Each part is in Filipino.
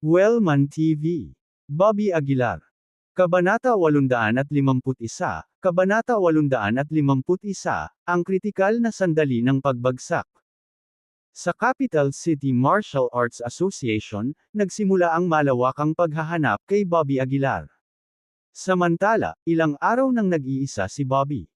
Wellman TV. Bobby Aguilar. Kabanata 851, Kabanata 851, ang kritikal na sandali ng pagbagsak. Sa Capital City Martial Arts Association, nagsimula ang malawakang paghahanap kay Bobby Aguilar. Samantala, ilang araw nang nag-iisa si Bobby.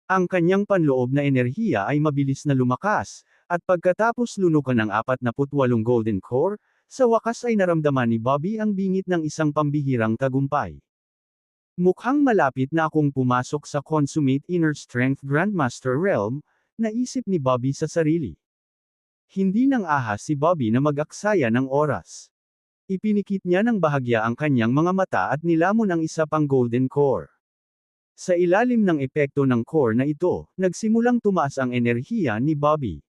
Ang kanyang panloob na enerhiya ay mabilis na lumakas, at pagkatapos lunukan ng 48 Golden Core, sa wakas ay naramdaman ni Bobby ang bingit ng isang pambihirang tagumpay. Mukhang malapit na akong pumasok sa Consummate Inner Strength Grandmaster Realm, naisip ni Bobby sa sarili. Hindi nang ahas si Bobby na mag-aksaya ng oras. Ipinikit niya ng bahagya ang kanyang mga mata at nilamon ang isa pang Golden Core. Sa ilalim ng epekto ng core na ito, nagsimulang tumaas ang enerhiya ni Bobby.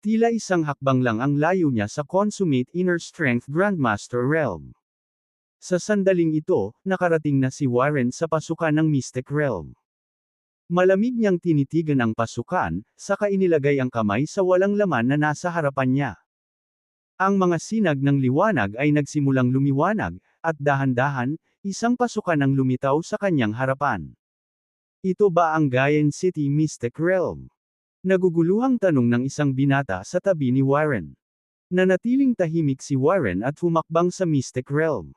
Tila isang hakbang lang ang layo niya sa Consummate Inner Strength Grandmaster Realm. Sa sandaling ito, nakarating na si Warren sa pasukan ng Mystic Realm. Malamig niyang tinitigan ang pasukan, saka inilagay ang kamay sa walang laman na nasa harapan niya. Ang mga sinag ng liwanag ay nagsimulang lumiwanag, at dahan-dahan, isang pasukan ang lumitaw sa kanyang harapan. Ito ba ang Gayan City Mystic Realm? Naguguluhang tanong ng isang binata sa tabi ni Warren. Nanatiling tahimik si Warren at humakbang sa Mystic Realm.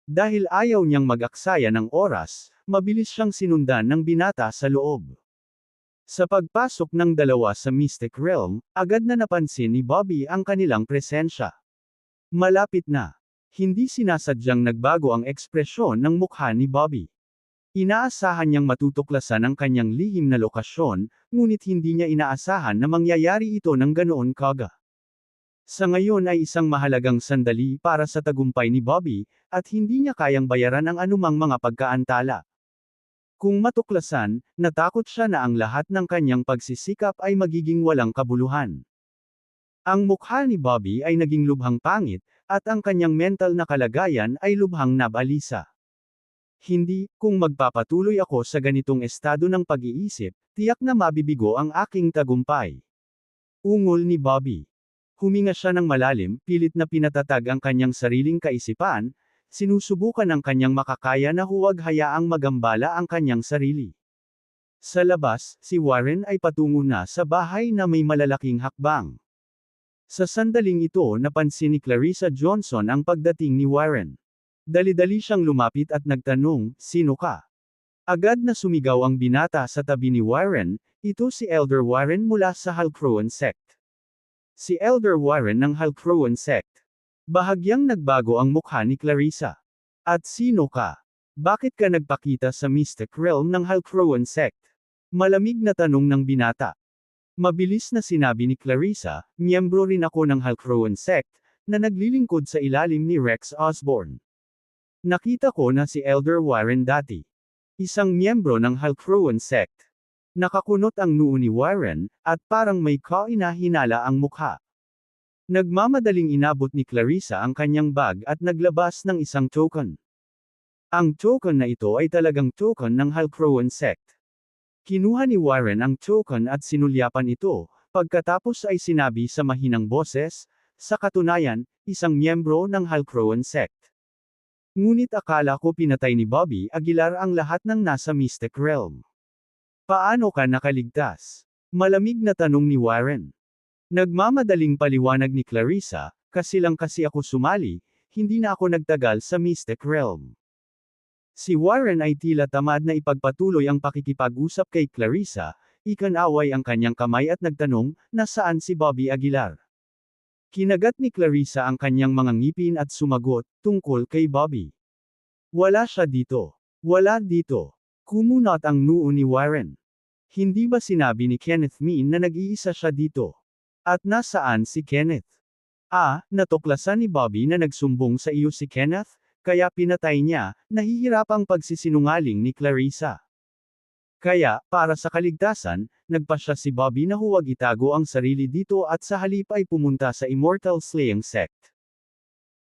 Dahil ayaw niyang mag-aksaya ng oras, mabilis siyang sinundan ng binata sa loob. Sa pagpasok ng dalawa sa Mystic Realm, agad na napansin ni Bobby ang kanilang presensya. Malapit na. Hindi sinasadyang nagbago ang ekspresyon ng mukha ni Bobby. Inaasahan niyang matutuklasan ang kanyang lihim na lokasyon, ngunit hindi niya inaasahan na mangyayari ito ng ganoon kaga. Sa ngayon ay isang mahalagang sandali para sa tagumpay ni Bobby, at hindi niya kayang bayaran ang anumang mga pagkaantala. Kung matuklasan, natakot siya na ang lahat ng kanyang pagsisikap ay magiging walang kabuluhan. Ang mukha ni Bobby ay naging lubhang pangit, at ang kanyang mental na kalagayan ay lubhang nabalisa. Hindi, kung magpapatuloy ako sa ganitong estado ng pag-iisip, tiyak na mabibigo ang aking tagumpay. Ungol ni Bobby. Huminga siya ng malalim, pilit na pinatatag ang kanyang sariling kaisipan, sinusubukan ng kanyang makakaya na huwag hayaang magambala ang kanyang sarili. Sa labas, si Warren ay patungo na sa bahay na may malalaking hakbang. Sa sandaling ito napansin ni Clarissa Johnson ang pagdating ni Warren. Dali-dali siyang lumapit at nagtanong, "Sino ka?" Agad na sumigaw ang binata sa tabi ni Warren, "Ito si Elder Warren mula sa Halcrowan Sect." Si Elder Warren ng Halcrowan Sect. Bahagyang nagbago ang mukha ni Clarissa. "At sino ka? Bakit ka nagpakita sa Mystic Realm ng Halcrowan Sect?" Malamig na tanong ng binata. Mabilis na sinabi ni Clarissa, "Miyembro rin ako ng Halcrowan Sect, na naglilingkod sa ilalim ni Rex Osborne. Nakita ko na si Elder Warren dati. Isang miyembro ng Halcrowan Sect." Nakakunot ang noo ni Warren, at parang may kainahinala ang mukha. Nagmamadaling inabot ni Clarissa ang kanyang bag at naglabas ng isang token. Ang token na ito ay talagang token ng Halcrowan Sect. Kinuha ni Warren ang token at sinulyapan ito, pagkatapos ay sinabi sa mahinang boses, "Sa katunayan, isang miyembro ng Halcrowan Sect." Ngunit akala ko pinatay ni Bobby Aguilar ang lahat ng nasa Mystic Realm. Paano ka nakaligtas? Malamig na tanong ni Warren. Nagmamadaling paliwanag ni Clarissa, "Kasi lang kasi ako sumali, hindi na ako nagtagal sa Mystic Realm." Si Warren ay tila tamad na ipagpatuloy ang pakikipag-usap kay Clarissa, ikanaway ang kanyang kamay at nagtanong, "Nasaan si Bobby Aguilar?" Kinagat ni Clarissa ang kanyang mga ngipin at sumagot, tungkol kay Bobby. "Wala siya dito. Wala dito." Kumunot ang noo ni Warren. Hindi ba sinabi ni Kenneth Mean na nag-iisa siya dito? At nasaan si Kenneth? Natuklasan ni Bobby na nagsumbong sa iyo si Kenneth, kaya pinatay niya, nahihirapang pagsisinungaling ni Clarissa. Kaya, para sa kaligtasan, nagpasya si Bobby na huwag itago ang sarili dito at sa halip ay pumunta sa Immortal Slaying Sect.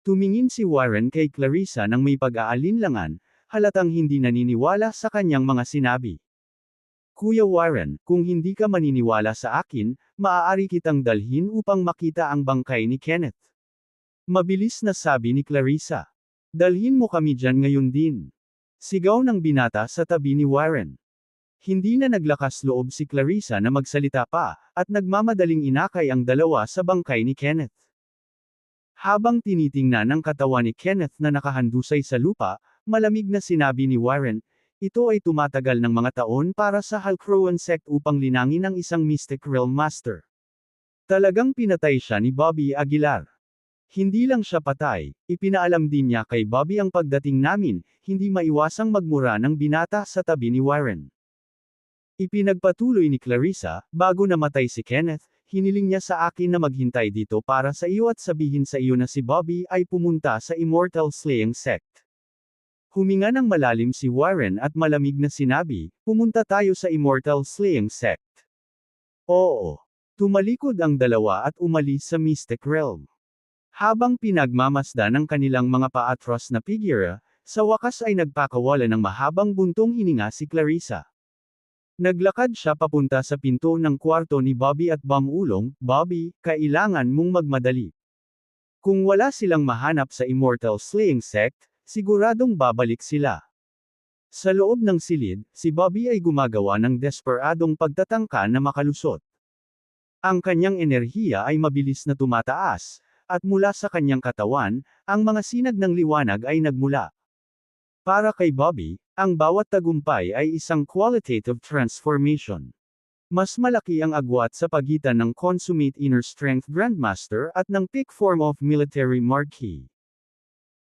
Tumingin si Warren kay Clarissa nang may pag-aalinlangan, halatang hindi naniniwala sa kanyang mga sinabi. "Kuya Warren, kung hindi ka maniniwala sa akin, maaari kitang dalhin upang makita ang bangkay ni Kenneth." Mabilis na sabi ni Clarissa. Dalhin mo kami dyan ngayon din. Sigaw ng binata sa tabi ni Warren. Hindi na naglakas loob si Clarissa na magsalita pa, at nagmamadaling inakay ang dalawa sa bangkay ni Kenneth. Habang tinitingnan ang katawan ni Kenneth na nakahandusay sa lupa, malamig na sinabi ni Warren, ito ay tumatagal ng mga taon para sa Halcrowan sect upang linangin ang isang Mystic Realm Master. Talagang pinatay siya ni Bobby Aguilar. Hindi lang siya patay, ipinaalam din niya kay Bobby ang pagdating namin, hindi maiwasang magmura ng binata sa tabi ni Warren. Ipinagpatuloy ni Clarissa, bago namatay si Kenneth, hiniling niya sa akin na maghintay dito para sa iyo at sabihin sa iyo na si Bobby ay pumunta sa Immortal Slaying Sect. Huminga ng malalim si Warren at malamig na sinabi, pumunta tayo sa Immortal Slaying Sect. Oo. Tumalikod ang dalawa at umalis sa Mystic Realm. Habang pinagmamasdan ng kanilang mga paatros na figura, sa wakas ay nagpakawala ng mahabang buntong hininga si Clarissa. Naglakad siya papunta sa pinto ng kwarto ni Bobby at bumulong, Bobby, kailangan mong magmadali. Kung wala silang mahanap sa Immortal Slaying Sect, siguradong babalik sila. Sa loob ng silid, si Bobby ay gumagawa ng desperadong pagtatangka na makalusot. Ang kanyang enerhiya ay mabilis na tumataas, at mula sa kanyang katawan, ang mga sinag ng liwanag ay nagmula. Para kay Bobby, ang bawat tagumpay ay isang qualitative transformation. Mas malaki ang agwat sa pagitan ng Consummate Inner Strength Grandmaster at ng peak form of Military Marquis.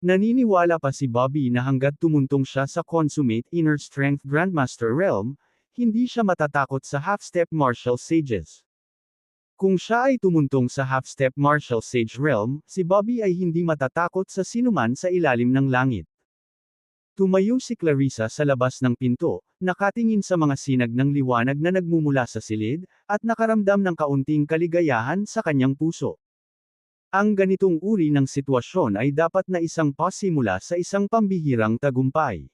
Naniniwala pa si Bobby na hanggat tumuntong siya sa Consummate Inner Strength Grandmaster Realm, hindi siya matatakot sa half-step martial sages. Kung siya ay tumuntong sa half-step martial sage realm, si Bobby ay hindi matatakot sa sinuman sa ilalim ng langit. Tumayo si Clarissa sa labas ng pinto, nakatingin sa mga sinag ng liwanag na nagmumula sa silid, at nakaramdam ng kaunting kaligayahan sa kanyang puso. Ang ganitong uri ng sitwasyon ay dapat na isang pasimula sa isang pambihirang tagumpay.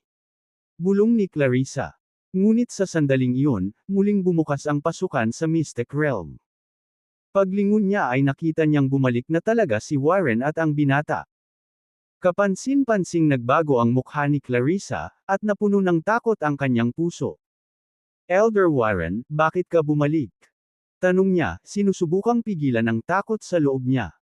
Bulong ni Clarissa. Ngunit sa sandaling iyon, muling bumukas ang pasukan sa Mystic Realm. Paglingon niya ay nakita niyang bumalik na talaga si Warren at ang binata. Kapansin-pansing nagbago ang mukha ni Clarissa, at napuno ng takot ang kanyang puso. Elder Warren, bakit ka bumalik? Tanong niya, sinusubukang pigilan ang takot sa loob niya.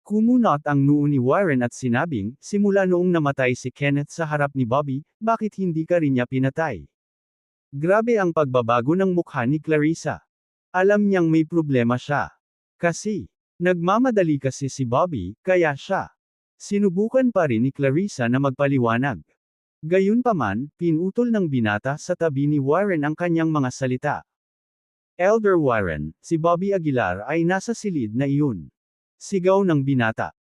Kumunot ang noo ni Warren at sinabing, simula noong namatay si Kenneth sa harap ni Bobby, bakit hindi ka rin niya pinatay? Grabe ang pagbabago ng mukha ni Clarissa. Alam niyang may problema siya. Nagmamadali kasi si Bobby, kaya siya. Sinubukan pa rin ni Clarissa na magpaliwanag. Gayunpaman, pinutol ng binata sa tabi ni Warren ang kanyang mga salita. Elder Warren, si Bobby Aguilar ay nasa silid na iyon. Sigaw ng binata.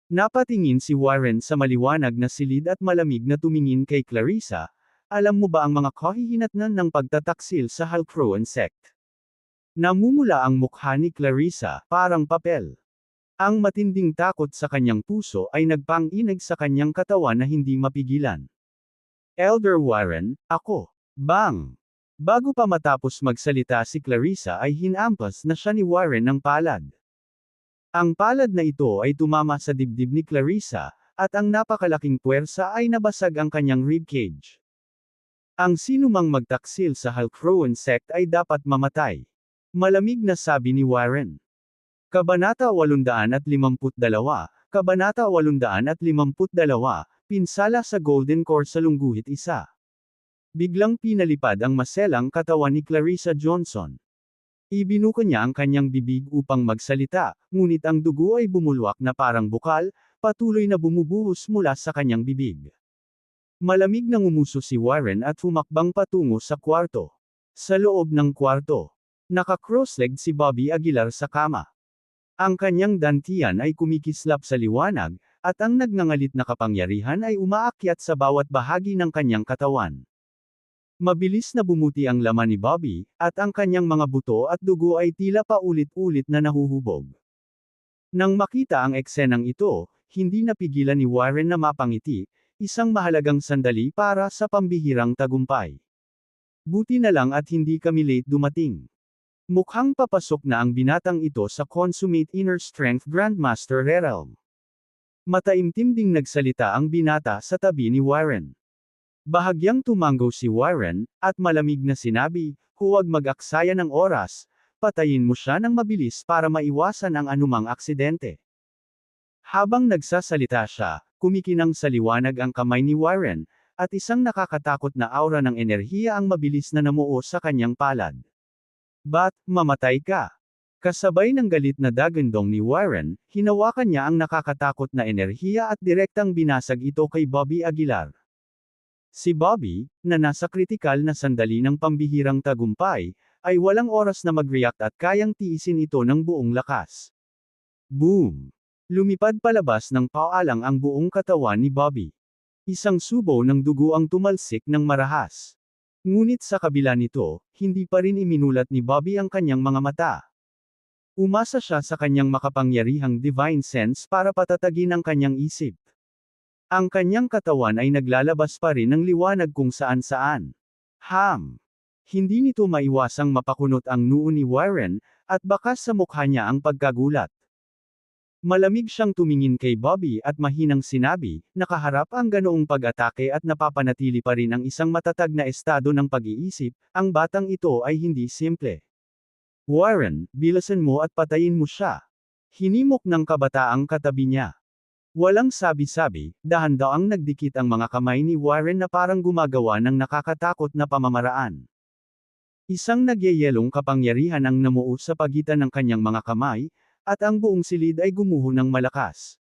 Napatingin si Warren sa maliwanag na silid at malamig na tumingin kay Clarissa, alam mo ba ang mga kahihinatnan ng pagtataksil sa Halcrowan sect? Namumula ang mukha ni Clarissa, parang papel. Ang matinding takot sa kanyang puso ay nagpang-inig sa kanyang katawan na hindi mapigilan. Elder Warren, ako. Bang! Bago pa matapos magsalita si Clarissa ay hinampas na siya ni Warren ng palad. Ang palad na ito ay tumama sa dibdib ni Clarissa, at ang napakalaking puwersa ay nabasag ang kanyang ribcage. Ang sinumang magtaksil sa Halcrowan sect ay dapat mamatay. Malamig na sabi ni Warren. Kabanata 852, Kabanata 852, Pinsala sa Golden Core sa Lungguhit 1. Biglang pinalipad ang maselang katawan ni Clarissa Johnson. Ibinuka niya ang kanyang bibig upang magsalita, ngunit ang dugo ay bumulwak na parang bukal, patuloy na bumubuhos mula sa kanyang bibig. Malamig nang umuso si Warren at humakbang patungo sa kwarto. Sa loob ng kwarto, naka-cross-legged si Bobby Aguilar sa kama. Ang kanyang dantian ay kumikislap sa liwanag, at ang nagngangalit na kapangyarihan ay umaakyat sa bawat bahagi ng kanyang katawan. Mabilis na bumuti ang laman ni Bobby, at ang kanyang mga buto at dugo ay tila paulit-ulit na nahuhubog. Nang makita ang eksenang ito, hindi napigilan ni Warren na mapangiti, isang mahalagang sandali para sa pambihirang tagumpay. Buti na lang at hindi kami late dumating. Mukhang papasok na ang binatang ito sa Consummate Inner Strength Grandmaster Realm. Mataimtim ding nagsalita ang binata sa tabi ni Warren. Bahagyang tumango si Warren, at malamig na sinabi, huwag mag-aksaya ng oras, patayin mo siya ng mabilis para maiwasan ang anumang aksidente. Habang nagsasalita siya, kumikinang sa liwanag ang kamay ni Warren, at isang nakakatakot na aura ng enerhiya ang mabilis na namuo sa kanyang palad. Bat, mamatay ka! Kasabay ng galit na dagandong ni Warren, hinawakan niya ang nakakatakot na enerhiya at direktang binasag ito kay Bobby Aguilar. Si Bobby, na nasa kritikal na sandali ng pambihirang tagumpay, ay walang oras na mag-react at kayang tiisin ito ng buong lakas. Boom! Lumipad palabas ng paalang ang buong katawan ni Bobby. Isang subo ng dugo ang tumalsik ng marahas. Ngunit sa kabila nito, hindi pa rin iminulat ni Bobby ang kanyang mga mata. Umasa siya sa kanyang makapangyarihang divine sense para patatagin ang kanyang isip. Ang kanyang katawan ay naglalabas pa rin ng liwanag kung saan-saan. Hindi nito maiwasang mapakunot ang noo ni Warren, at bakas sa mukha niya ang pagkagulat. Malamig siyang tumingin kay Bobby at mahinang sinabi, nakaharap ang ganoong pag-atake at napapanatili pa rin ang isang matatag na estado ng pag-iisip, ang batang ito ay hindi simple. Warren, bilasan mo at patayin mo siya. Hinimok ng kabataang katabi niya. Walang sabi-sabi, dahan-daang nagdikit ang mga kamay ni Warren na parang gumagawa ng nakakatakot na pamamaraan. Isang nagyayelong kapangyarihan ang namuo sa pagitan ng kanyang mga kamay, at ang buong silid ay gumuho ng malakas.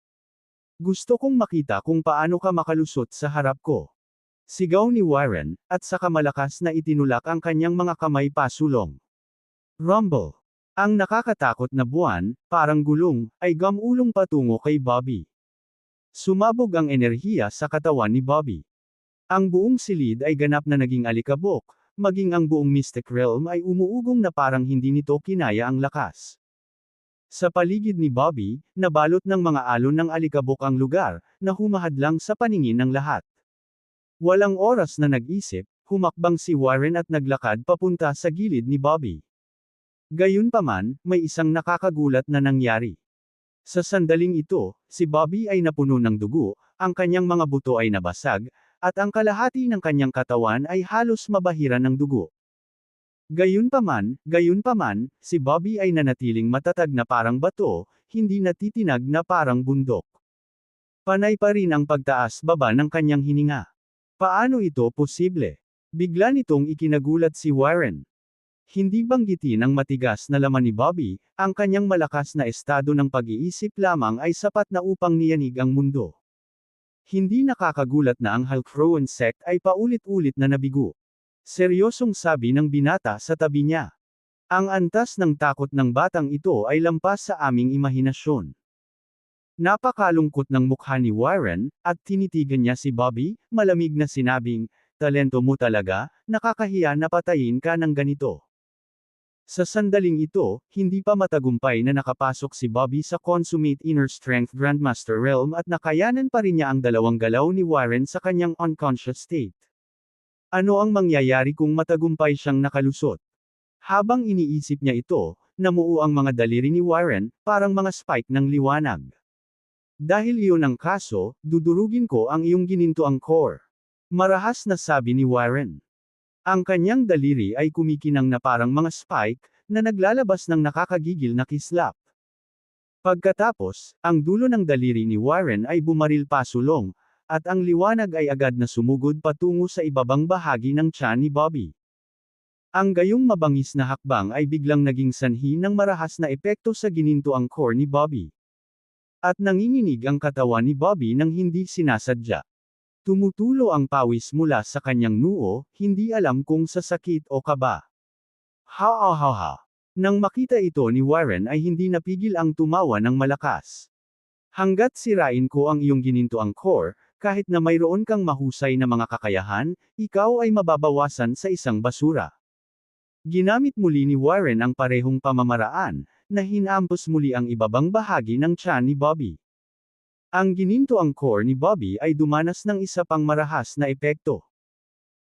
Gusto kong makita kung paano ka makalusot sa harap ko. Sigaw ni Warren, at saka malakas na itinulak ang kanyang mga kamay pasulong. Rumble. Ang nakakatakot na buwan, parang gulong, ay gamulong patungo kay Bobby. Sumabog ang enerhiya sa katawan ni Bobby. Ang buong silid ay ganap na naging alikabok, maging ang buong Mystic Realm ay umuugong na parang hindi nito kinaya ang lakas. Sa paligid ni Bobby, nabalot ng mga alon ng alikabok ang lugar, na humahadlang sa paningin ng lahat. Walang oras na nag-isip, humakbang si Warren at naglakad papunta sa gilid ni Bobby. Gayunpaman, may isang nakakagulat na nangyari. Sa sandaling ito, si Bobby ay napuno ng dugo, ang kanyang mga buto ay nabasag, at ang kalahati ng kanyang katawan ay halos mabahira ng dugo. Gayunpaman, si Bobby ay nanatiling matatag na parang bato, hindi natitinag na parang bundok. Panay pa rin ang pagtaas-baba ng kanyang hininga. Paano ito posible? Bigla nitong ikinagulat si Warren. Hindi banggitin ang matigas na laman ni Bobby, ang kanyang malakas na estado ng pag-iisip lamang ay sapat na upang niyanig ang mundo. Hindi nakakagulat na ang Halcrowan sect ay paulit-ulit na nabigo. Seryosong sabi ng binata sa tabi niya. Ang antas ng takot ng batang ito ay lampas sa aming imahinasyon. Napakalungkot ng mukha ni Warren, at tinitigan niya si Bobby, malamig na sinabing, talento mo talaga, nakakahiya na patayin ka ng ganito. Sa sandaling ito, hindi pa matagumpay na nakapasok si Bobby sa Consummate Inner Strength Grandmaster Realm at nakayanan pa rin niya ang dalawang galaw ni Warren sa kanyang unconscious state. Ano ang mangyayari kung matagumpay siyang nakalusot? Habang iniisip niya ito, namuo ang mga daliri ni Warren, parang mga spike ng liwanag. Dahil iyon ang kaso, dudurugin ko ang iyong ginintoang core. Marahas na sabi ni Warren. Ang kanyang daliri ay kumikinang na parang mga spike, na naglalabas ng nakakagigil na kislap. Pagkatapos, ang dulo ng daliri ni Warren ay bumaril pasulong, at ang liwanag ay agad na sumugod patungo sa ibabang bahagi ng tiyan ni Bobby. Ang gayong mabangis na hakbang ay biglang naging sanhi ng marahas na epekto sa ginintoang core ni Bobby. At nanginginig ang katawan ni Bobby nang hindi sinasadya. Tumutulo ang pawis mula sa kanyang noo, hindi alam kung sa sakit o kaba. Ha. Nang makita ito ni Warren ay hindi napigil ang tumawa ng malakas. Hanggat sirain ko ang iyong ginintoang core, kahit na mayroon kang mahusay na mga kakayahan, ikaw ay mababawasan sa isang basura. Ginamit muli ni Warren ang parehong pamamaraan, na hinampos muli ang ibabang bahagi ng tiyan ni Bobby. Ang ginintoang core ni Bobby ay dumanas ng isa pang marahas na epekto.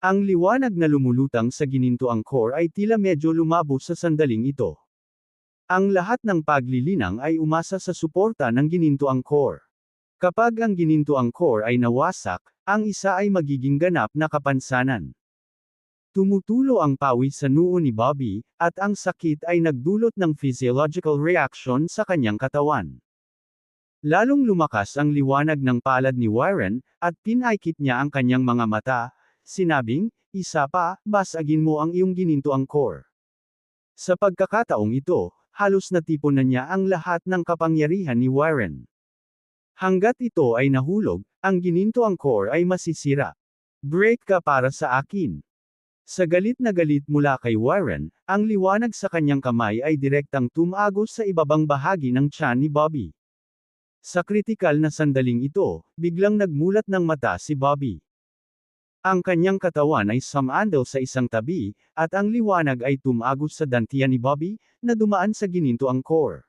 Ang liwanag na lumulutang sa ginintoang core ay tila medyo lumabo sa sandaling ito. Ang lahat ng paglilinang ay umasa sa suporta ng ginintoang core. Kapag ang ginintoang core ay nawasak, ang isa ay magiging ganap na kapansanan. Tumutulo ang pawis sa noo ni Bobby, at ang sakit ay nagdulot ng physiological reaction sa kanyang katawan. Lalong lumakas ang liwanag ng palad ni Warren, at pinaikit niya ang kanyang mga mata, sinabing, "Isa pa, basagin mo ang iyong ginintoang core." Sa pagkakataong ito, halos natipon na niya ang lahat ng kapangyarihan ni Warren. Hanggat ito ay nahulog, ang ginintoang core ay masisira. Break ka para sa akin. Sa galit na galit mula kay Warren, ang liwanag sa kanyang kamay ay direktang tumagos sa ibabang bahagi ng tiyan ni Bobby. Sa kritikal na sandaling ito, biglang nagmulat ng mata si Bobby. Ang kanyang katawan ay sumandal sa isang tabi, at ang liwanag ay tumagos sa dantian ni Bobby, na dumaan sa ginintoang core.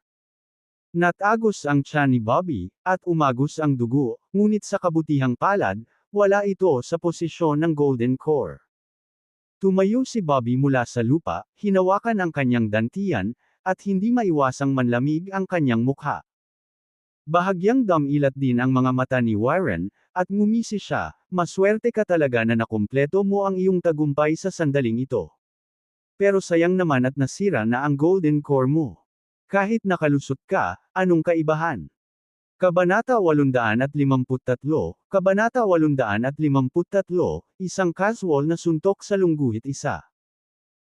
Natagos ang tiyan ni Bobby, at umagos ang dugo, ngunit sa kabutihang palad, wala ito sa posisyon ng golden core. Tumayo si Bobby mula sa lupa, hinawakan ang kanyang dantian, at hindi maiwasang manlamig ang kanyang mukha. Bahagyang damilat din ang mga mata ni Warren, at ngumisi siya, "Maswerte ka talaga na nakumpleto mo ang iyong tagumpay sa sandaling ito. Pero sayang naman at nasira na ang golden core mo. Kahit nakalusot ka, anong kaibahan?" Kabanata 853, Kabanata 853, isang casual na suntok sa lungguhit isa.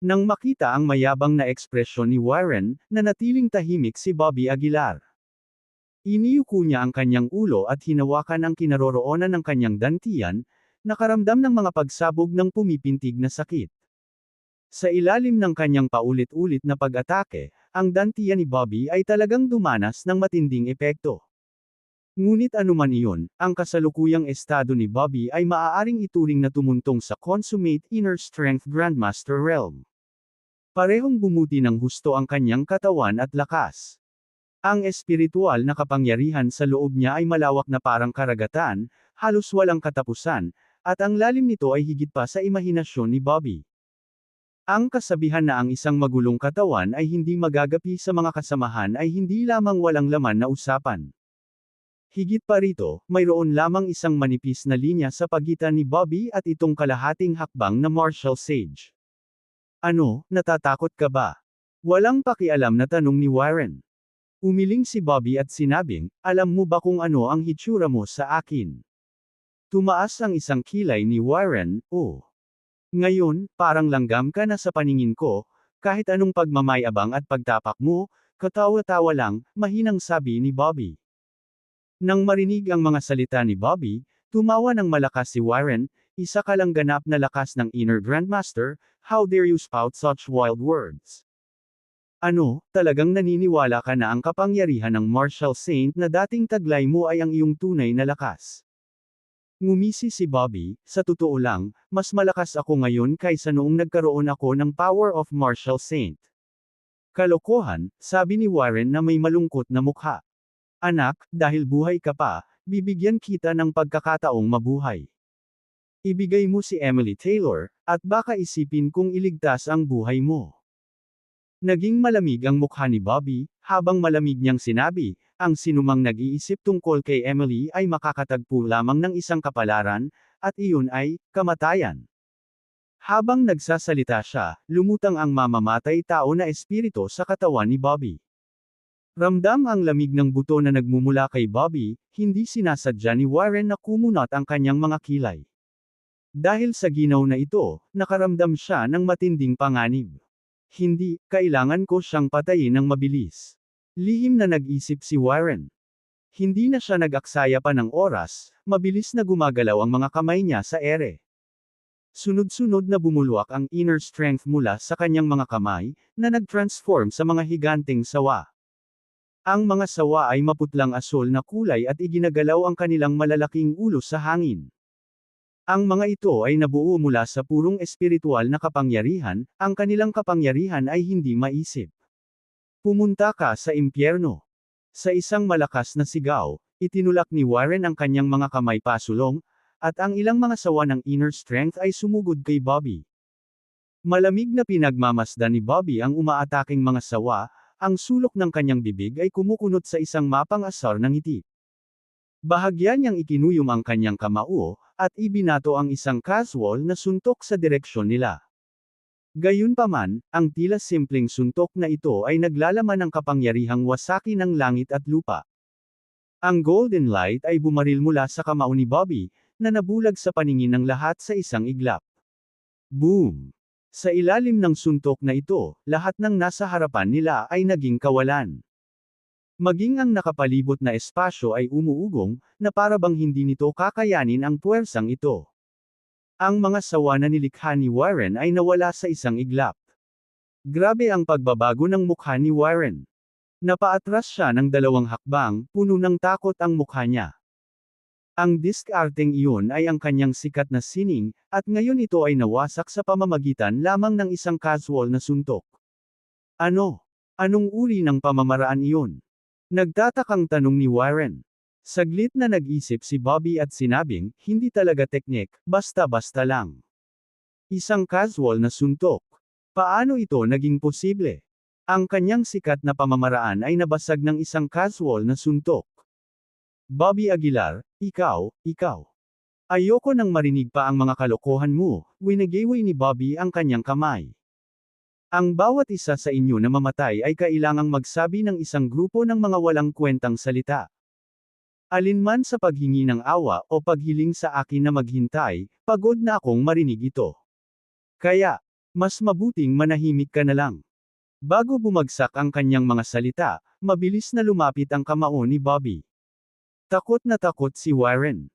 Nang makita ang mayabang na ekspresyon ni Warren, nanatiling tahimik si Bobby Aguilar. Iniyuko niya ang kanyang ulo at hinawakan ang kinaroroonan ng kanyang dantian, nakaramdam ng mga pagsabog ng pumipintig na sakit. Sa ilalim ng kanyang paulit-ulit na pag-atake, ang dantian ni Bobby ay talagang dumanas ng matinding epekto. Ngunit anuman iyon, ang kasalukuyang estado ni Bobby ay maaaring ituring na tumuntong sa consummate inner strength Grandmaster realm. Parehong bumuti ng husto ang kanyang katawan at lakas. Ang espiritual na kapangyarihan sa loob niya ay malawak na parang karagatan, halos walang katapusan, at ang lalim nito ay higit pa sa imahinasyon ni Bobby. Ang kasabihan na ang isang magulong katawan ay hindi magagapi sa mga kasamahan ay hindi lamang walang laman na usapan. Higit pa rito, mayroon lamang isang manipis na linya sa pagitan ni Bobby at itong kalahating hakbang na martial sage. "Ano, natatakot ka ba?" Walang pakialam na tanong ni Warren. Umiling si Bobby at sinabing, "Alam mo ba kung ano ang hitsura mo sa akin?" Tumaas ang isang kilay ni Warren, "Oh. Ngayon, parang langgam ka na sa paningin ko, kahit anong pagmamayabang at pagtapak mo, katawa-tawa lang," mahinang sabi ni Bobby. Nang marinig ang mga salita ni Bobby, tumawa ng malakas si Warren, "Isa ka lang ganap na lakas ng inner Grandmaster, how dare you spout such wild words? Ano, talagang naniniwala ka na ang kapangyarihan ng martial saint na dating taglay mo ay ang iyong tunay na lakas?" Ngumisi si Bobby, "Sa totoo lang, mas malakas ako ngayon kaysa noong nagkaroon ako ng power of martial saint." "Kalokohan," sabi ni Warren na may malungkot na mukha. "Anak, dahil buhay ka pa, bibigyan kita ng pagkakataong mabuhay. Ibigay mo si Emily Taylor, at baka isipin kung iligtas ang buhay mo." Naging malamig ang mukha ni Bobby, habang malamig niyang sinabi, "Ang sinumang nag-iisip tungkol kay Emily ay makakatagpo lamang ng isang kapalaran, at iyon ay, kamatayan." Habang nagsasalita siya, lumutang ang mamamatay tao na espiritu sa katawan ni Bobby. Ramdam ang lamig ng buto na nagmumula kay Bobby, hindi sinasadya ni Warren na kumunat ang kanyang mga kilay. Dahil sa ginaw na ito, nakaramdam siya ng matinding panganib. "Hindi, kailangan ko siyang patayin ng mabilis." Lihim na nag-isip si Warren. Hindi na siya nag-aksaya pa ng oras, mabilis na gumagalaw ang mga kamay niya sa ere. Sunod-sunod na bumulwak ang inner strength mula sa kanyang mga kamay, na nag-transform sa mga higanteng sawa. Ang mga sawa ay maputlang asol na kulay at iginagalaw ang kanilang malalaking ulo sa hangin. Ang mga ito ay nabuo mula sa purong espiritual na kapangyarihan, ang kanilang kapangyarihan ay hindi maisip. "Pumunta ka sa impyerno." Sa isang malakas na sigaw, itinulak ni Warren ang kanyang mga kamay pasulong, at ang ilang mga sawa ng inner strength ay sumugod kay Bobby. Malamig na pinagmamasdan ni Bobby ang umaataking mga sawa, ang sulok ng kanyang bibig ay kumukunot sa isang mapang-asar na ngiti. Bahagya niyang ikinuyom ang kanyang kamao, at ibinato ang isang casual na suntok sa direksyon nila. Gayunpaman, ang tila simpleng suntok na ito ay naglalaman ng kapangyarihang wasakin ng langit at lupa. Ang golden light ay bumaril mula sa kamao ni Bobby, na nabulag sa paningin ng lahat sa isang iglap. Boom! Sa ilalim ng suntok na ito, lahat ng nasa harapan nila ay naging kawalan. Maging ang nakapalibot na espasyo ay umuugong, na para bang hindi nito kakayanin ang puwersang ito. Ang mga sawa na nilikha ni Warren ay nawala sa isang iglap. Grabe ang pagbabago ng mukha ni Warren. Napaatras siya ng 2 hakbang, puno ng takot ang mukha niya. Ang diskarteng iyon ay ang kanyang sikat na sining, at ngayon ito ay nawasak sa pamamagitan lamang ng isang casual na suntok. Ano? Anong uri ng pamamaraan iyon? Nagtatakang tanong ni Warren. Saglit na nag-isip si Bobby at sinabing, hindi talaga teknik, basta-basta lang. Isang casual na suntok. Paano ito naging posible? Ang kanyang sikat na pamamaraan ay nabasag ng isang casual na suntok. Bobby Aguilar, ikaw. Ayoko nang marinig pa ang mga kalokohan mo, winagiway ni Bobby ang kanyang kamay. Ang bawat isa sa inyo na mamatay ay kailangang magsabi ng isang grupo ng mga walang kwentang salita. Alinman sa paghingi ng awa o paghiling sa akin na maghintay, pagod na akong marinig ito. Kaya, mas mabuting manahimik ka na lang. Bago bumagsak ang kanyang mga salita, mabilis na lumapit ang kamao ni Bobby. Takot na takot si Warren.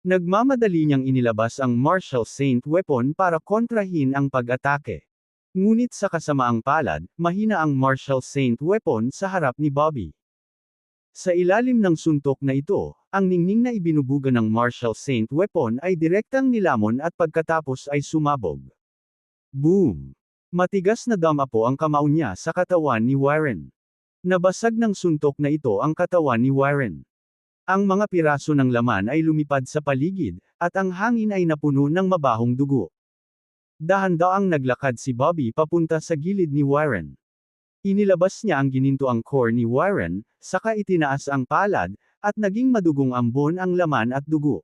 Nagmamadali niyang inilabas ang Marshall Saint weapon para kontrahin ang pag-atake. Ngunit sa kasamaang palad, mahina ang Marshall Saint weapon sa harap ni Bobby. Sa ilalim ng suntok na ito, ang ningning na ibinubuga ng Marshall Saint weapon ay direktang nilamon at pagkatapos ay sumabog. Boom! Matigas na damapo ang kamao niya sa katawan ni Warren. Nabasag ng suntok na ito ang katawan ni Warren. Ang mga piraso ng laman ay lumipad sa paligid, at ang hangin ay napuno ng mabahong dugo. Dahan-daang naglakad si Bobby papunta sa gilid ni Warren. Inilabas niya ang ginintoang core ni Warren, saka itinaas ang palad, at naging madugong ambon ang laman at dugo.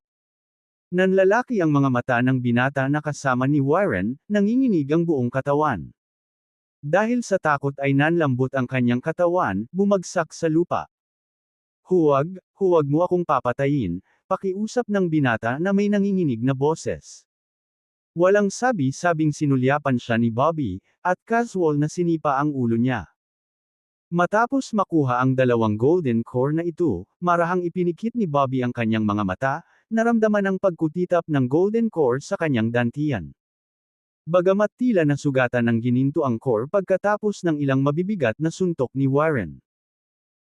Nanlalaki ang mga mata ng binata na kasama ni Warren, nanginginig ang buong katawan. Dahil sa takot ay nanlambot ang kanyang katawan, bumagsak sa lupa. Huwag mo akong papatayin, pakiusap ng binata na may nanginginig na boses. Walang sabing sinulyapan siya ni Bobby, at casual na sinipa ang ulo niya. Matapos makuha ang 2 golden core na ito, marahang ipinikit ni Bobby ang kanyang mga mata, naramdaman ang pagkutitap ng golden core sa kanyang dantian. Bagamat tila nasugatan ng gininto ang core pagkatapos ng ilang mabibigat na suntok ni Warren.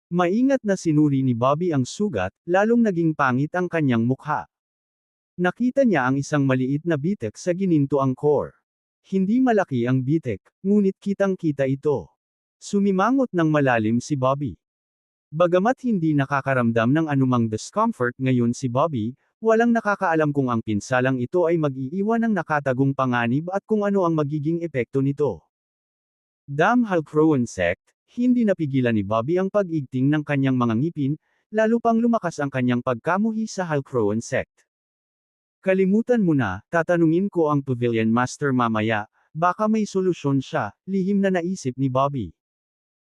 Maingat na sinuri ni Bobby ang sugat, lalong naging pangit ang kanyang mukha. Nakita niya ang isang maliit na bitek sa ginintoang core. Hindi malaki ang bitek, ngunit kitang-kita ito. Sumimangot ng malalim si Bobby. Bagamat hindi nakakaramdam ng anumang discomfort ngayon si Bobby, walang nakakaalam kung ang pinsalang ito ay mag-iiwan ng nakatagong panganib at kung ano ang magiging epekto nito. Damn Halcrow insect, hindi napigilan ni Bobby ang pag-igting ng kanyang mga ngipin, lalo pang lumakas ang kanyang pagkamuhi sa Halcrow insect. Kalimutan mo na, tatanungin ko ang Pavilion Master mamaya, baka may solusyon siya, lihim na naisip ni Bobby.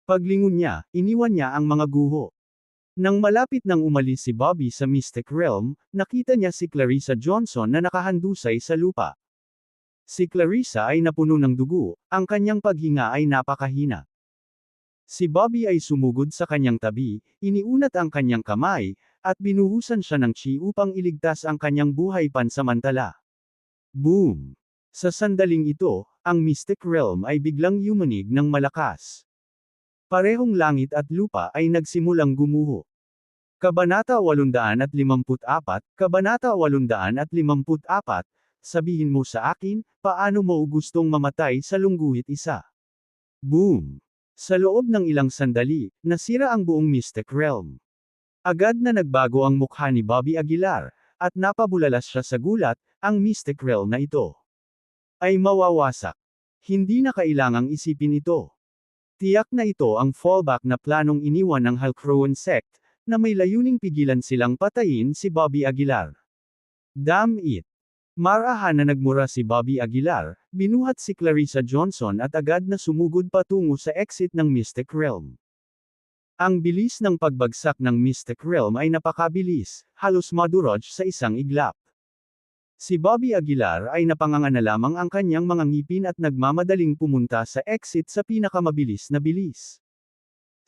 Paglingon niya, iniwan niya ang mga guho. Nang malapit nang umalis si Bobby sa Mystic Realm, nakita niya si Clarissa Johnson na nakahandusay sa lupa. Si Clarissa ay napuno ng dugo, ang kanyang paghinga ay napakahina. Si Bobby ay sumugod sa kanyang tabi, iniunat ang kanyang kamay, at binuhusan siya ng chi upang iligtas ang kanyang buhay pansamantala. Boom! Sa sandaling ito, ang Mystic Realm ay biglang yumanig ng malakas. Parehong langit at lupa ay nagsimulang gumuho. Kabanata 854, Kabanata 854, sabihin mo sa akin, paano mo gustong mamatay sa lungguhit isa? Boom! Sa loob ng ilang sandali, nasira ang buong Mystic Realm. Agad na nagbago ang mukha ni Bobby Aguilar, at napabulalas siya sa gulat, ang Mystic Realm na ito ay mawawasak. Hindi na kailangang isipin ito. Tiyak na ito ang fallback na planong iniwan ng Halcrowan sect, na may layuning pigilan silang patayin si Bobby Aguilar. Damn it! Marahan na nagmura si Bobby Aguilar, binuhat si Clarissa Johnson at agad na sumugod patungo sa exit ng Mystic Realm. Ang bilis ng pagbagsak ng Mystic Realm ay napakabilis, halos madurog sa isang iglap. Si Bobby Aguilar ay napanganga na lamang ang kanyang mga ngipin at nagmamadaling pumunta sa exit sa pinakamabilis na bilis.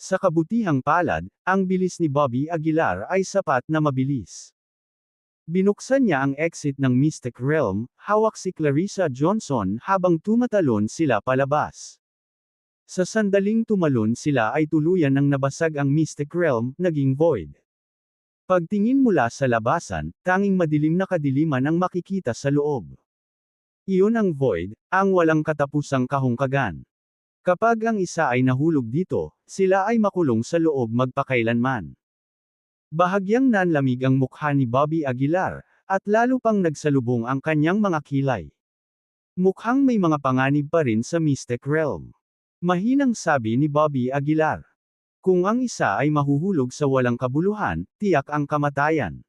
Sa kabutihang palad, ang bilis ni Bobby Aguilar ay sapat na mabilis. Binuksan niya ang exit ng Mystic Realm, hawak si Clarissa Johnson habang tumatalon sila palabas. Sa sandaling tumalon sila ay tuluyan nang nabasag ang Mystic Realm, naging void. Pagtingin mula sa labasan, tanging madilim na kadiliman ang makikita sa loob. Iyon ang void, ang walang katapusang kahungkagan. Kapag ang isa ay nahulog dito, sila ay makulong sa loob magpakailanman. Bahagyang nanlamig ang mukha ni Bobby Aguilar, at lalo pang nagsalubong ang kanyang mga kilay. Mukhang may mga panganib pa rin sa Mystic Realm. Mahinang sabi ni Bobby Aguilar. Kung ang isa ay mahuhulog sa walang kabuluhan, tiyak ang kamatayan.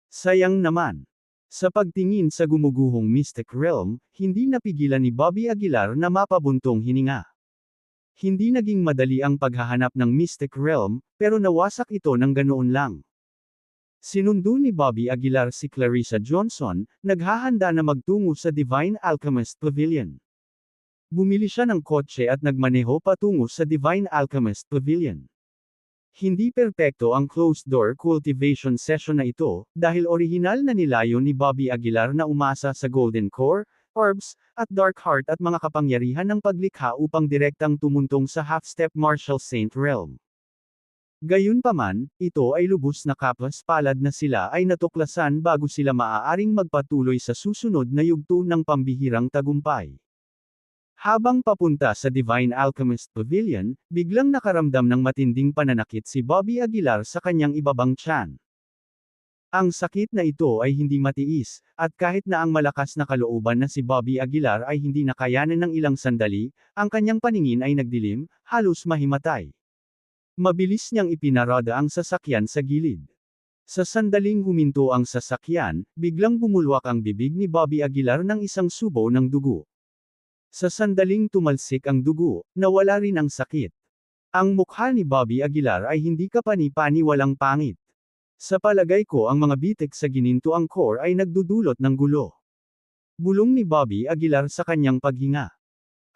Sayang naman. Sa pagtingin sa gumuguhong Mystic Realm, hindi napigilan ni Bobby Aguilar na mapabuntong hininga. Hindi naging madali ang paghahanap ng Mystic Realm, pero nawasak ito ng ganoon lang. Sinundo ni Bobby Aguilar si Clarissa Johnson, naghahanda na magtungo sa Divine Alchemist Pavilion. Bumili siya ng kotse at nagmaneho patungo sa Divine Alchemist Pavilion. Hindi perpekto ang closed-door cultivation session na ito, dahil orihinal na nilayon ni Bobby Aguilar na umasa sa Golden Core, Orbs, at Dark Heart at mga kapangyarihan ng paglikha upang direktang tumuntong sa half-step Martial Saint Realm. Gayunpaman, ito ay lubos na kapas-palad na sila ay natuklasan bago sila maaaring magpatuloy sa susunod na yugto ng pambihirang tagumpay. Habang papunta sa Divine Alchemist Pavilion, biglang nakaramdam ng matinding pananakit si Bobby Aguilar sa kanyang ibabang tiyan. Ang sakit na ito ay hindi matiis, at kahit na ang malakas na kalooban na si Bobby Aguilar ay hindi nakayanan ng ilang sandali, ang kanyang paningin ay nagdilim, halos mahimatay. Mabilis niyang ipinarada ang sasakyan sa gilid. Sa sandaling huminto ang sasakyan, biglang bumulwak ang bibig ni Bobby Aguilar ng isang subo ng dugo. Sa sandaling tumalsik ang dugo, nawala rin ang sakit. Ang mukha ni Bobby Aguilar ay hindi kapani-pani walang pangit. Sa palagay ko ang mga bitik sa ginintuang core ay nagdudulot ng gulo. Bulong ni Bobby Aguilar sa kanyang paghinga.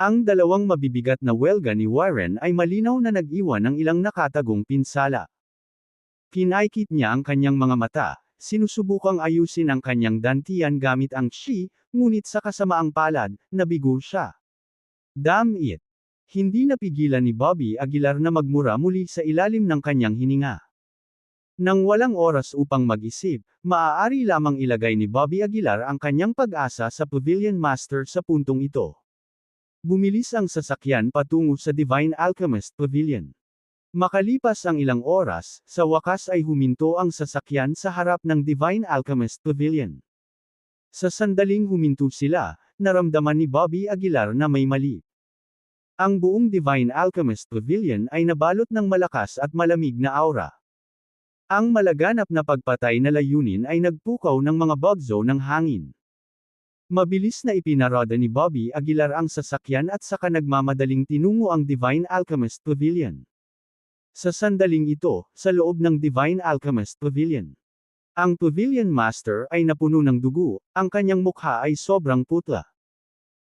Ang dalawang mabibigat na welga ni Warren ay malinaw na nag-iwan ng ilang nakatagong pinsala. Pinaikit niya ang kanyang mga mata, sinusubukang ayusin ang kanyang dantian gamit ang chi, ngunit sa kasamaang palad, nabigo siya. Damn it! Hindi napigilan ni Bobby Aguilar na magmura muli sa ilalim ng kanyang hininga. Nang walang oras upang mag-isip, maaari lamang ilagay ni Bobby Aguilar ang kanyang pag-asa sa Pavilion Master sa puntong ito. Bumilis ang sasakyan patungo sa Divine Alchemist Pavilion. Makalipas ang ilang oras, sa wakas ay huminto ang sasakyan sa harap ng Divine Alchemist Pavilion. Sa sandaling huminto sila, naramdaman ni Bobby Aguilar na may mali. Ang buong Divine Alchemist Pavilion ay nabalot ng malakas at malamig na aura. Ang malaganap na pagpatay na layunin ay nagpukaw ng mga bugzo ng hangin. Mabilis na ipinarada ni Bobby Aguilar ang sasakyan at saka nagmamadaling tinungo ang Divine Alchemist Pavilion. Sa sandaling ito, sa loob ng Divine Alchemist Pavilion, ang Pavilion Master ay napuno ng dugo, ang kanyang mukha ay sobrang putla.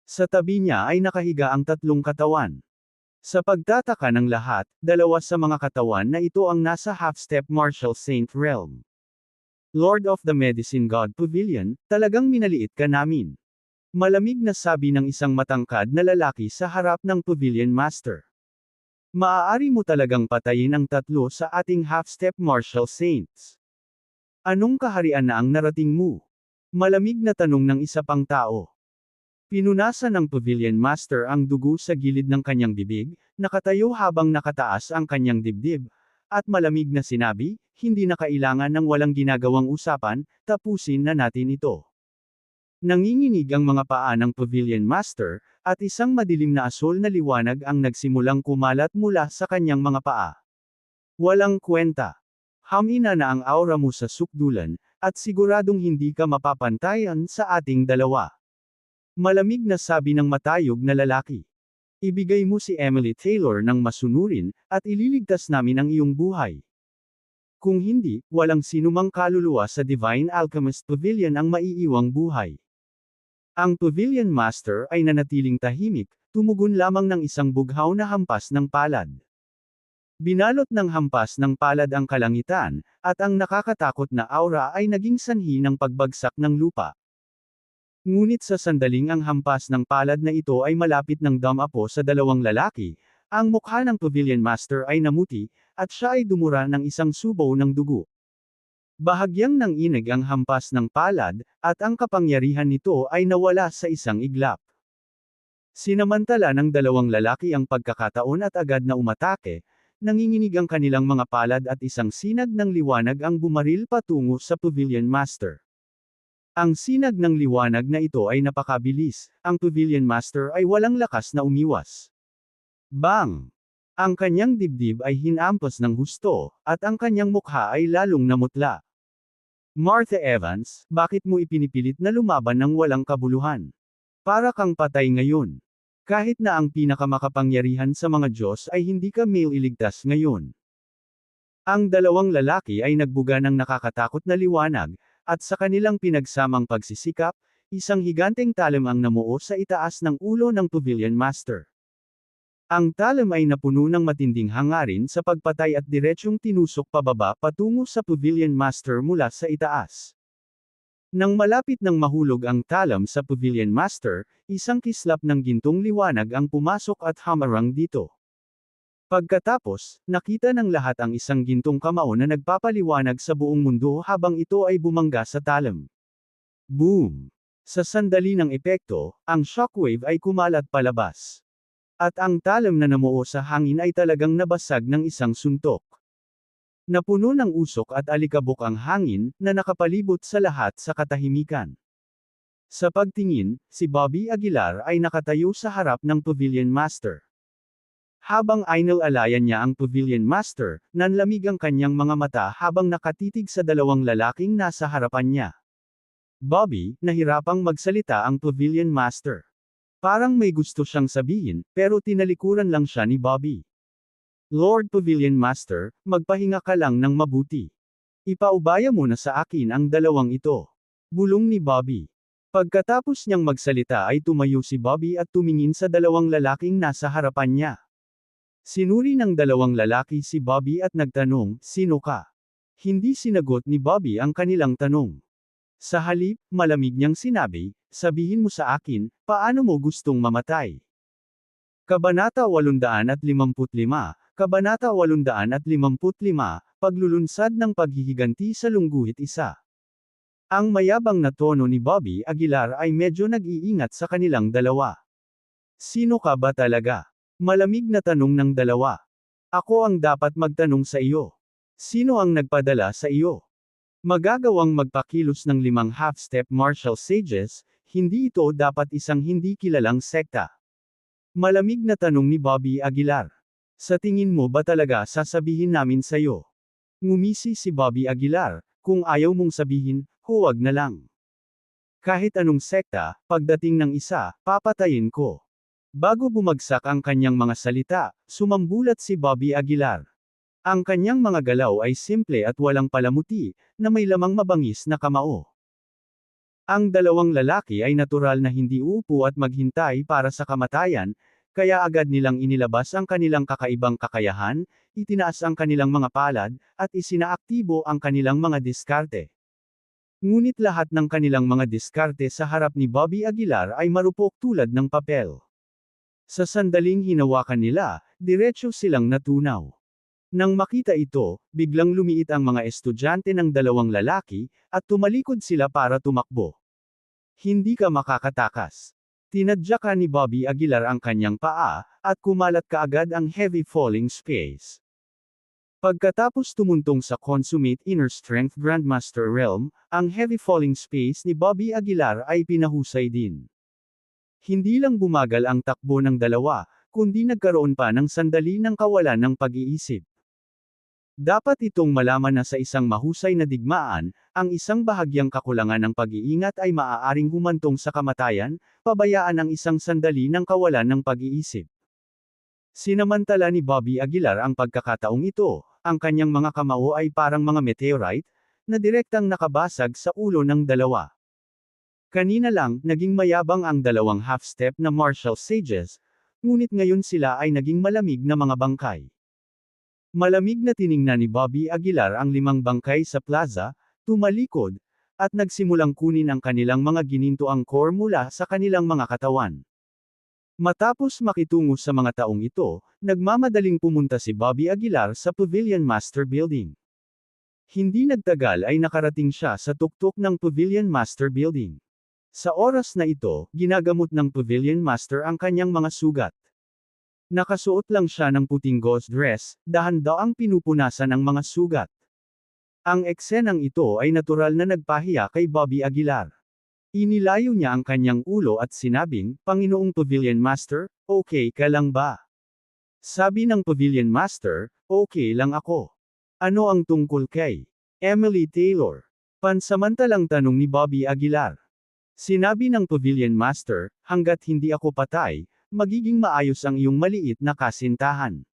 Sa tabi niya ay nakahiga ang tatlong katawan. Sa pagtataka ng lahat, dalawa sa mga katawan na ito ang nasa half-step Martial Saint Realm. Lord of the Medicine God Pavilion, talagang minaliit ka namin. Malamig na sabi ng isang matangkad na lalaki sa harap ng Pavilion Master. Maaari mo talagang patayin ang tatlo sa ating half-step Martial Saints. Anong kaharian na ang narating mo? Malamig na tanong ng isa pang tao. Pinunasan ng Pavilion Master ang dugo sa gilid ng kanyang bibig, nakatayo habang nakataas ang kanyang dibdib, at malamig na sinabi, hindi na kailangan ng walang ginagawang usapan, tapusin na natin ito. Nanginginig ang mga paa ng Pavilion Master, at isang madilim na asol na liwanag ang nagsimulang kumalat mula sa kanyang mga paa. Walang kwenta. Hamina na ang aura mo sa sukdulan, at siguradong hindi ka mapapantayan sa ating dalawa. Malamig na sabi ng matayog na lalaki. Ibigay mo si Emily Taylor ng masunurin, at ililigtas namin ang iyong buhay. Kung hindi, walang sinumang kaluluwa sa Divine Alchemist Pavilion ang maiiwang buhay. Ang Pavilion Master ay nanatiling tahimik, tumugon lamang ng isang bughaw na hampas ng palad. Binalot ng hampas ng palad ang kalangitan, at ang nakakatakot na aura ay naging sanhi ng pagbagsak ng lupa. Ngunit sa sandaling ang hampas ng palad na ito ay malapit ng damapo sa dalawang lalaki, ang mukha ng Pavilion Master ay namuti, at siya ay dumura ng isang subaw ng dugo. Bahagyang nanginig ang hampas ng palad, at ang kapangyarihan nito ay nawala sa isang iglap. Sinamantala ng dalawang lalaki ang pagkakataon at agad na umatake, nanginginig ang kanilang mga palad at isang sinag ng liwanag ang bumaril patungo sa Pavilion Master. Ang sinag ng liwanag na ito ay napakabilis, ang Pavilion Master ay walang lakas na umiwas. Bang! Ang kanyang dibdib ay hinampas ng husto, at ang kanyang mukha ay lalong namutla. Martha Evans, bakit mo ipinipilit na lumaban ng walang kabuluhan? Para kang patay ngayon. Kahit na ang pinakamakapangyarihan sa mga Diyos ay hindi ka mailigtas ngayon. Ang dalawang lalaki ay nagbuga ng nakakatakot na liwanag, at sa kanilang pinagsamang pagsisikap, isang higanteng talim ang namuo sa itaas ng ulo ng Pavilion Master. Ang talim ay napuno ng matinding hangarin sa pagpatay at diretsyong tinusok pababa patungo sa Pavilion Master mula sa itaas. Nang malapit ng mahulog ang talim sa Pavilion Master, isang kislap ng gintong liwanag ang pumasok at hamarang dito. Pagkatapos, nakita ng lahat ang isang gintong kamao na nagpapaliwanag sa buong mundo habang ito ay bumangga sa talim. Boom! Sa sandali ng epekto, ang shockwave ay kumalat palabas. At ang talim na namuo sa hangin ay talagang nabasag ng isang suntok. Napuno ng usok at alikabok ang hangin, na nakapalibot sa lahat sa katahimikan. Sa pagtingin, si Bobby Aguilar ay nakatayo sa harap ng Pavilion Master. Habang inalalayan niya ang Pavilion Master, nanlamig ang kanyang mga mata habang nakatitig sa dalawang lalaking nasa harapan niya. Bobby, nahirapang magsalita ang Pavilion Master. Parang may gusto siyang sabihin, pero tinalikuran lang siya ni Bobby. Lord Pavilion Master, magpahinga ka lang ng mabuti. Ipaubaya mo na sa akin ang dalawang ito. Bulong ni Bobby. Pagkatapos niyang magsalita ay tumayo si Bobby at tumingin sa dalawang lalaking nasa harapan niya. Sinuri ng dalawang lalaki si Bobby at nagtanong, "Sino ka?" Hindi sinagot ni Bobby ang kanilang tanong. Sa halip, malamig niyang sinabi, "Sabihin mo sa akin, paano mo gustong mamatay?" Kabanata 855, Kabanata 855, Paglulunsad ng paghihiganti sa lungguhit isa. Ang mayabang na tono ni Bobby Aguilar ay medyo nag-iingat sa kanilang dalawa. "Sino ka ba talaga?" Malamig na tanong ng dalawa. "Ako ang dapat magtanong sa iyo. Sino ang nagpadala sa iyo?" Magagawang magpakilos ng 5 half-step martial sages, hindi ito dapat isang hindi kilalang sekta. Malamig na tanong ni Bobby Aguilar. "Sa tingin mo ba talaga sasabihin namin sa'yo?" Ngumisi si Bobby Aguilar, "Kung ayaw mong sabihin, huwag na lang. Kahit anong sekta, pagdating ng isa, papatayin ko." Bago bumagsak ang kanyang mga salita, sumambulat si Bobby Aguilar. Ang kanyang mga galaw ay simple at walang palamuti, na may lamang mabangis na kamao. Ang dalawang lalaki ay natural na hindi uupo at maghintay para sa kamatayan, kaya agad nilang inilabas ang kanilang kakaibang kakayahan, itinaas ang kanilang mga palad, at isinaaktibo ang kanilang mga diskarte. Ngunit lahat ng kanilang mga diskarte sa harap ni Bobby Aguilar ay marupok tulad ng papel. Sa sandaling hinawakan nila, diretsyo silang natunaw. Nang makita ito, biglang lumiit ang mga estudyante ng dalawang lalaki, at tumalikod sila para tumakbo. "Hindi ka makakatakas." Tinadyakan ni Bobby Aguilar ang kanyang paa, at kumalat kaagad ang heavy falling space. Pagkatapos tumuntong sa consummate inner strength Grandmaster Realm, ang heavy falling space ni Bobby Aguilar ay pinahusay din. Hindi lang bumagal ang takbo ng dalawa, kundi nagkaroon pa ng sandali ng kawalan ng pag-iisip. Dapat itong malaman na sa isang mahusay na digmaan, ang isang bahagyang kakulangan ng pag-iingat ay maaaring humantong sa kamatayan, pabayaan ang isang sandali ng kawalan ng pag-iisip. Sinamantala ni Bobby Aguilar ang pagkakataong ito, ang kanyang mga kamao ay parang mga meteorite, na direktang nakabasag sa ulo ng dalawa. Kanina lang, naging mayabang ang dalawang half-step na martial sages, ngunit ngayon sila ay naging malamig na mga bangkay. Malamig na tiningnan ni Bobby Aguilar ang 5 bangkay sa plaza, tumalikod, at nagsimulang kunin ang kanilang mga ginintoang core mula sa kanilang mga katawan. Matapos makitungo sa mga taong ito, nagmamadaling pumunta si Bobby Aguilar sa Pavilion Master Building. Hindi nagtagal ay nakarating siya sa tuktok ng Pavilion Master Building. Sa oras na ito, ginagamot ng Pavilion Master ang kanyang mga sugat. Nakasuot lang siya ng puting gauze dress, dahan-daang pinupunasan ang mga sugat. Ang eksenang ito ay natural na nagpahiya kay Bobby Aguilar. Inilayo niya ang kanyang ulo at sinabing, "Panginoong Pavilion Master, okay ka lang ba?" Sabi ng Pavilion Master, "Okay lang ako." "Ano ang tungkol kay Emily Taylor?" Pansamantalang tanong ni Bobby Aguilar. Sinabi ng Pavilion Master, "Hanggat hindi ako patay, magiging maayos ang iyong maliit na kasintahan."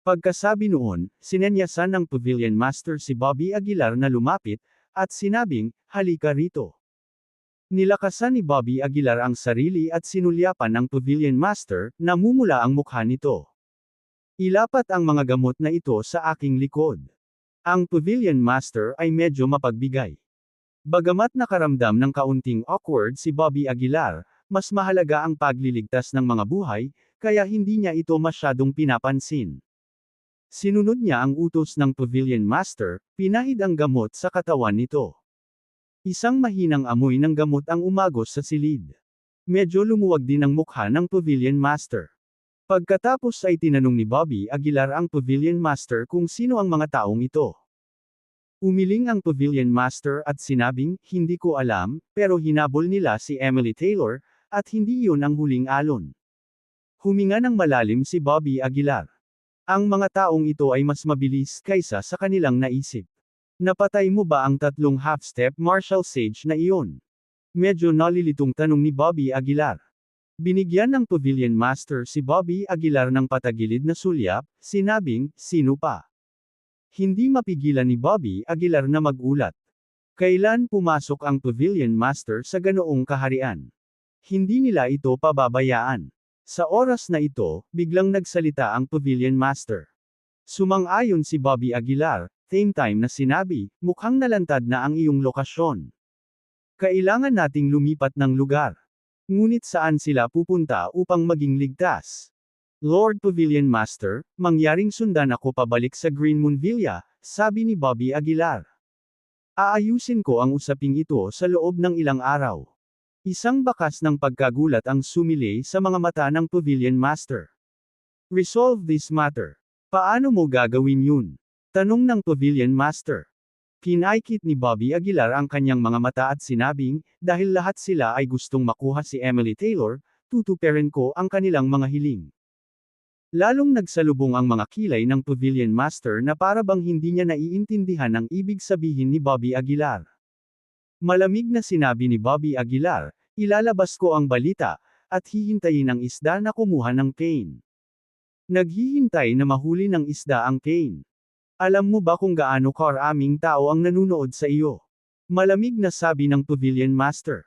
Pagkasabi noon, sinenyasan ng Pavilion Master si Bobby Aguilar na lumapit, at sinabing, "Halika rito." Nilakasan ni Bobby Aguilar ang sarili at sinulyapan ng Pavilion Master, namumula ang mukha nito. "Ilapat ang mga gamot na ito sa aking likod." Ang Pavilion Master ay medyo mapagbigay. Bagamat nakaramdam ng kaunting awkward si Bobby Aguilar, mas mahalaga ang pagliligtas ng mga buhay, kaya hindi niya ito masyadong pinapansin. Sinunod niya ang utos ng Pavilion Master, pinahid ang gamot sa katawan nito. Isang mahinang amoy ng gamot ang umagos sa silid. Medyo lumuwag din ang mukha ng Pavilion Master. Pagkatapos ay tinanong ni Bobby Aguilar ang Pavilion Master kung sino ang mga taong ito. Umiling ang Pavilion Master at sinabing, "Hindi ko alam, pero hinabol nila si Emily Taylor, at hindi iyon ang huling alon." Huminga ng malalim si Bobby Aguilar. Ang mga taong ito ay mas mabilis kaysa sa kanilang naisip. "Napatay mo ba ang 3 half-step martial sage na iyon?" Medyo nalilitong tanong ni Bobby Aguilar. Binigyan ng Pavilion Master si Bobby Aguilar ng patagilid na sulyap, sinabing, "Sino pa?" Hindi mapigilan ni Bobby Aguilar na magulat. Kailan pumasok ang Pavilion Master sa ganoong kaharian? Hindi nila ito pababayaan. Sa oras na ito, biglang nagsalita ang Pavilion Master. Sumang-ayon si Bobby Aguilar, same time na sinabi, "Mukhang nalantad na ang iyong lokasyon. Kailangan nating lumipat ng lugar." Ngunit saan sila pupunta upang maging ligtas? "Lord Pavilion Master, mangyaring sundan ako pabalik sa Green Moon Villa," sabi ni Bobby Aguilar. "Aayusin ko ang usaping ito sa loob ng ilang araw." Isang bakas ng pagkagulat ang sumilay sa mga mata ng Pavilion Master. "Resolve this matter. Paano mo gagawin yun?" Tanong ng Pavilion Master. Kinaikit ni Bobby Aguilar ang kanyang mga mata at sinabing, "Dahil lahat sila ay gustong makuha si Emily Taylor, tutuparin ko ang kanilang mga hiling." Lalong nagsalubong ang mga kilay ng Pavilion Master na para bang hindi niya naiintindihan ang ibig sabihin ni Bobby Aguilar. Malamig na sinabi ni Bobby Aguilar, "Ilalabas ko ang balita, at hihintayin ang isda na kumuha ng pain." Naghihintay na mahuli ng isda ang pain. "Alam mo ba kung gaano karaming tao ang nanunood sa iyo?" Malamig na sabi ng Pavilion Master.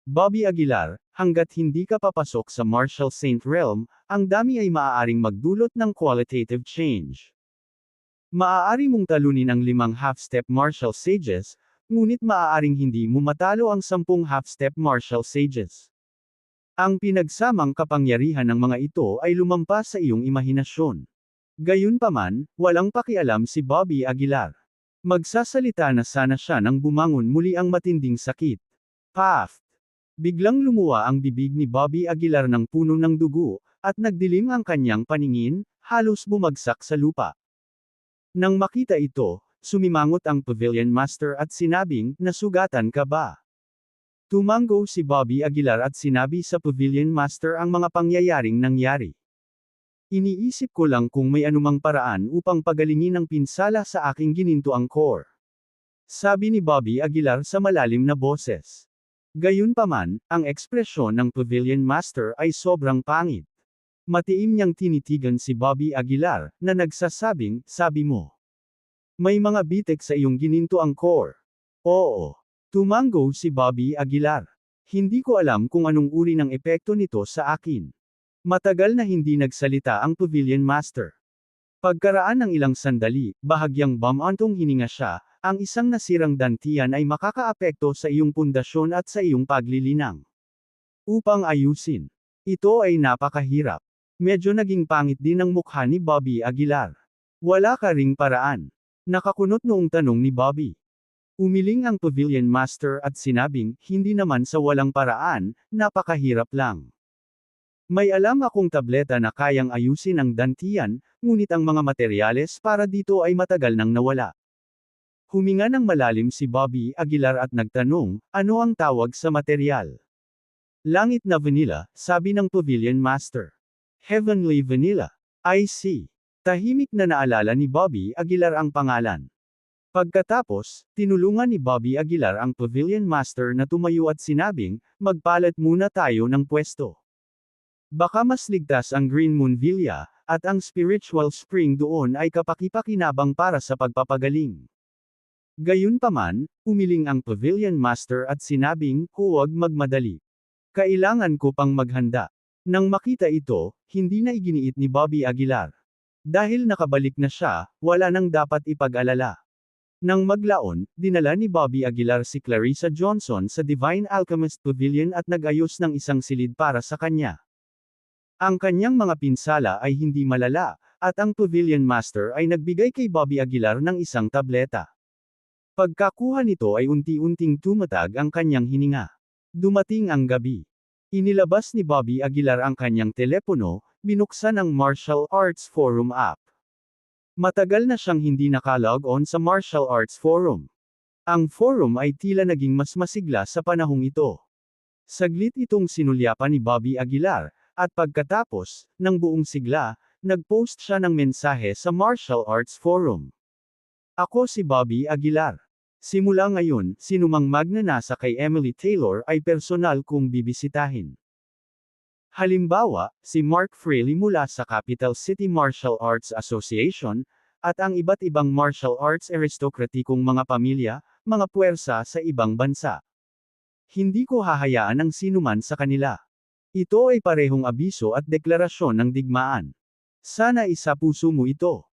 "Bobby Aguilar, hanggat hindi ka papasok sa Martial Saint Realm, ang dami ay maaaring magdulot ng qualitative change. Maaari mong talunin ang 5 half-step Martial Sages, ngunit maaaring hindi mo matalo ang 10 half-step Martial Sages. Ang pinagsamang kapangyarihan ng mga ito ay lumampas sa iyong imahinasyon." Gayunpaman, walang pakialam si Bobby Aguilar. Magsasalita na sana siya nang bumangon muli ang matinding sakit. Paff! Biglang lumuwa ang bibig ni Bobby Aguilar ng puno ng dugo, at nagdilim ang kanyang paningin, halos bumagsak sa lupa. Nang makita ito, sumimangot ang Pavilion Master at sinabing, "Nasugatan ka ba?" Tumango si Bobby Aguilar at sinabi sa Pavilion Master ang mga pangyayaring nangyari. Iniisip ko lang kung may anumang paraan upang pagalingin ang pinsala sa aking ginintoang core. Sabi ni Bobby Aguilar sa malalim na boses. Gayunpaman, ang ekspresyon ng Pavilion Master ay sobrang pangit. Matiim niyang tinitigan si Bobby Aguilar, na nagsasabing, sabi mo. May mga bitek sa iyong ginintoang core. Oo. Tumango si Bobby Aguilar. Hindi ko alam kung anong uri ng epekto nito sa akin. Matagal na hindi nagsalita ang Pavilion Master. Pagkaraan ng ilang sandali, bahagyang bumantong hininga siya, ang isang nasirang dantian ay makakaapekto sa iyong pundasyon at sa iyong paglilinang. Upang ayusin. Ito ay napakahirap. Medyo naging pangit din ang mukha ni Bobby Aguilar. Wala ka ring paraan. Nakakunot noong tanong ni Bobby. Umiling ang Pavilion Master at sinabing, hindi naman sa walang paraan, napakahirap lang. May alam akong tableta na kayang ayusin ang dantian, ngunit ang mga materyales para dito ay matagal nang nawala. Huminga ng malalim si Bobby Aguilar at nagtanong, ano ang tawag sa materyal? Langit na vanilla, sabi ng Pavilion Master. Heavenly vanilla. I see. Tahimik na naalala ni Bobby Aguilar ang pangalan. Pagkatapos, tinulungan ni Bobby Aguilar ang Pavilion Master na tumayo at sinabing, magpalit muna tayo ng pwesto. Baka mas ligtas ang Green Moon Villa, at ang spiritual spring doon ay kapaki-pakinabang para sa pagpapagaling. Gayunpaman, umiling ang Pavilion Master at sinabing, huwag magmadali. Kailangan ko pang maghanda. Nang makita ito, hindi na iginiit ni Bobby Aguilar. Dahil nakabalik na siya, wala nang dapat ipag-alala. Nang maglaon, dinala ni Bobby Aguilar si Clarissa Johnson sa Divine Alchemist Pavilion at nag-ayos ng isang silid para sa kanya. Ang kanyang mga pinsala ay hindi malala, at ang Pavilion Master ay nagbigay kay Bobby Aguilar ng isang tableta. Pagkakuha nito ay unti-unting tumatag ang kanyang hininga. Dumating ang gabi. Inilabas ni Bobby Aguilar ang kanyang telepono, binuksan ang Martial Arts Forum app. Matagal na siyang hindi nakalog on sa Martial Arts Forum. Ang forum ay tila naging mas masigla sa panahong ito. Saglit itong sinulyapan ni Bobby Aguilar, at pagkatapos, ng buong sigla, nag-post siya ng mensahe sa Martial Arts Forum. Ako si Bobby Aguilar. Simula ngayon, sinumang magnanasa kay Emily Taylor ay personal kong bibisitahin. Halimbawa, si Mark Fraley mula sa Capital City Martial Arts Association, at ang iba't ibang martial arts aristokratikong mga pamilya, mga puwersa sa ibang bansa. Hindi ko hahayaan ang sinuman sa kanila. Ito ay parehong abiso at deklarasyon ng digmaan. Sana isapuso mo ito.